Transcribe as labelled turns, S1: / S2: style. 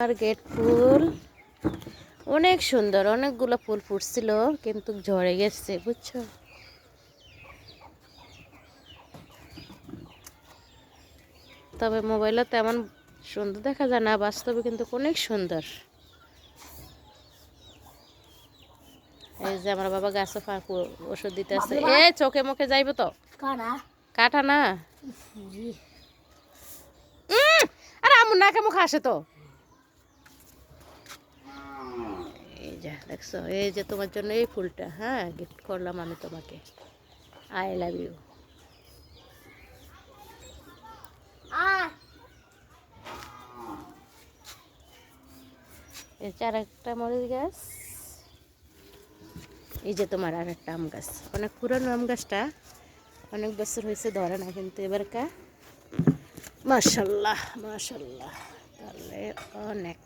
S1: আর gate ফুল অনেক সুন্দর, অনেকগুলো ফুল ফুটছিল কিন্তু ঝরে গেছে, বুঝছো? তবে মোবাইলে তেমন সুন্দর দেখা যায় না, বাস্তবে কিন্তু অনেক সুন্দর। এই যে আমার বাবা গাছে ওষুধ দিতে আসছে। এ চোখে মুখে যাইব তো, কাটা না। আরে আমার নাকে মুখে আসে তো। এই যে দেখছো, এই যে তোমার জন্য এই ফুলটা, হ্যাঁ গিফট করলাম আমি তোমাকে। I love you. এই যে আরেকটা মরিচ গাছ, এই যে তোমার আর একটা আম গাছ, অনেক পুরানো আম গাছটা, অনেক বছর হয়েছে, ধরে না কিন্তু এবারকা মাশাল্লাহ মাশাল্লাহ, তাহলে অনেক।